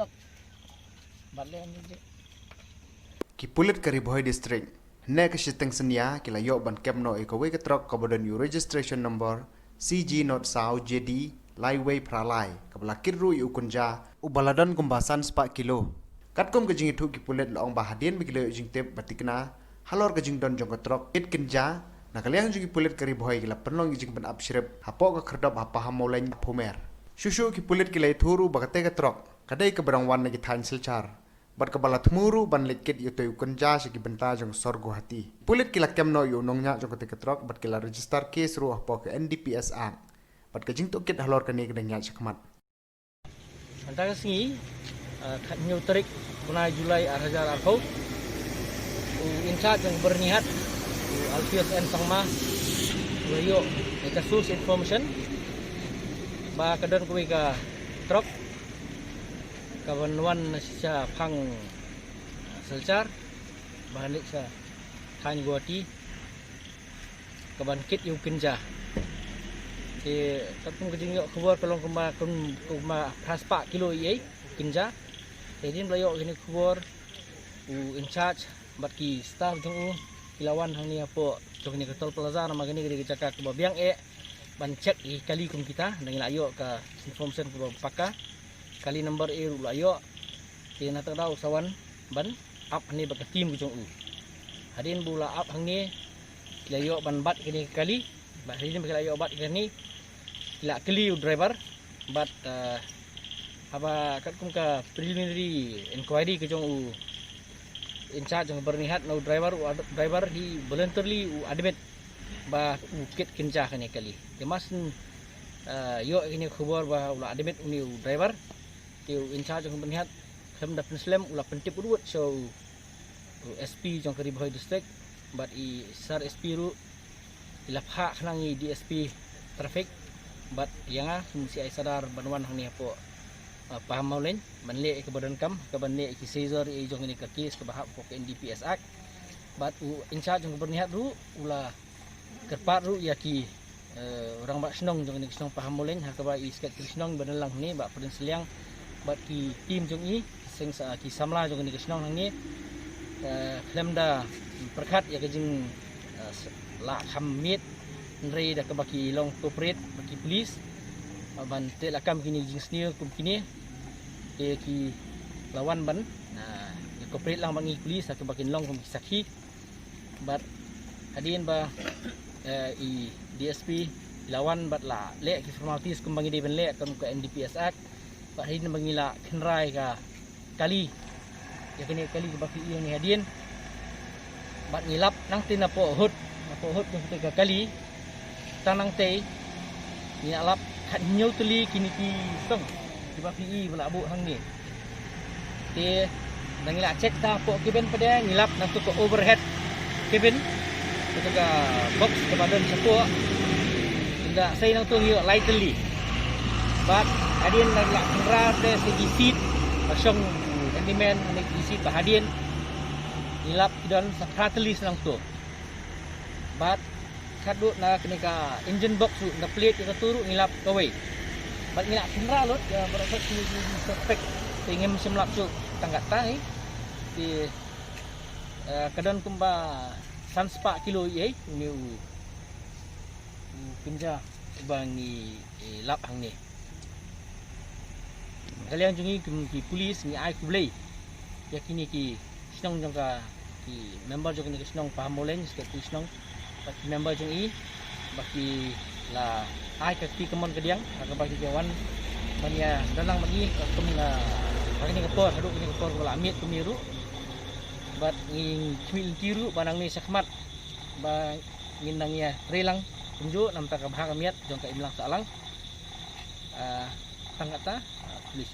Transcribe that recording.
tok balik ni Kipulit Kariboy District ne ke siteng senia kila yo ban kemno ikowe ke truk kabodan yu registration number CG not Sao JD Laiway Pralai kabla kirru yu kunja ubaladan kumbasan 4 kilo katkom ke jing itu kipulit laong bahadien bikilo jing tep batikna halor ke jing don jong ke truk it kinja na kalian jing kipulit Kariboy kila penlong jing ban abshrep hapo ke kerdap apa hamolen pumer susu kipulit kila ituru bakate ke truk kadai ke berangwan lagi tan silchar bat kabala thmuru ban lekit yuto yukunja sigi benta jong sorgo hati pulit kila kemno yu nongnya jong ketik truk bat kila register case ruah po ke NDPS Act bat ke jing tokit halor ke ni kedenya sakmat antara singi nyu tarik bunai Julai arhajar arkau incharge yang bernihat Alfius N Sangma wayo kasus information ba kadan kuwi ka truk kawan-wan siya pang selcar balik sa tanya guati kaban kit yung kinja tatong kajing yo keluar kalong kuma praspa kilo iay kinja jadi belayo gini keluar in charge bat ki staff jong kilawan hang ni apo jong ni ketol plaza nama gini gede cakap ke babiang ban cek kali kum kita dengan ayo ka information ke paka kali number ayo kena tahu sawan ban up ni baka tim jong hadin bula up hang ni layo ban bat kini kali bat hadin baka layo bat kini kila kali driver bat apa kat kum ka preliminary inquiry ke jong in charge jong bernihat no driver di voluntarily admit ba kit kinja kini kali kemas yo ini khabar ba ula admit uni driver tiu in charge jong bernihat kem da penslam ula pentip urut so SP jong Kariboy district but I sar SP ru ilapha khnangi DSP traffic but yanga si ai sadar banwan hang ni apo paham maulen banle ke badan kam ke banle ki Caesar I jong ni ka case ke bahap ko NDPS Act but in charge jong bernihat ru ula kerpat ru ya ki orang bak senong jong ni senong paham maulen ha ka ba I sket senong banalang ni bak pen seliang bat ki tim jong I sing sa ki samla jong ni kesnong hang ni klemda perkat ya kejing la khamit nrei da ka baki long corporate baki police ban te lakam kini jing sneer kum kini ki lawan ban ya corporate lang bangi police ka baki long kum sakhi bat hadin ba I DSP lawan bat la le ki formalities kum bangi de ben le kan ke NDPS Act Pak Hadin mengila kenrai ka kali ya kini kali baki yang ni hadin bat ngilap nang tin apo hut yung tiga kali tanang te ni alap khat nyau tuli kini ti song di baki bala abu hang ni te nang ngila check ta apo kiben pada ngilap nang tu ko overhead kiben tu ka box ke badan sapo tidak saya nang tu yo lightly but hadin nagla kenra de segi seat pasong handyman nek seat hadin ilap dan sakatelis lang to but kadut na kenika engine box na plate ka turu ngilap kaway but ngilap kenra lot ya berasa ni suspect ingin semlak su tanggat tai di kadon kumba sanspa kilo ye ni pinja bangi lap hang ni kalian jungi ki polis ni ai kublai yakini ki senong jong ka ki member jong ni senong paham molen sket senong baki member jong I baki la ai ka ki kemon kediang ka baki kawan mania dalang magi kum na baki ni kapor hadu ni kapor wala amit kumiru bat nging twil tiru banang ni sakmat ba nginang ya relang tunjuk nampak ka bahag amiat jong ka imlang salang tanggata tulis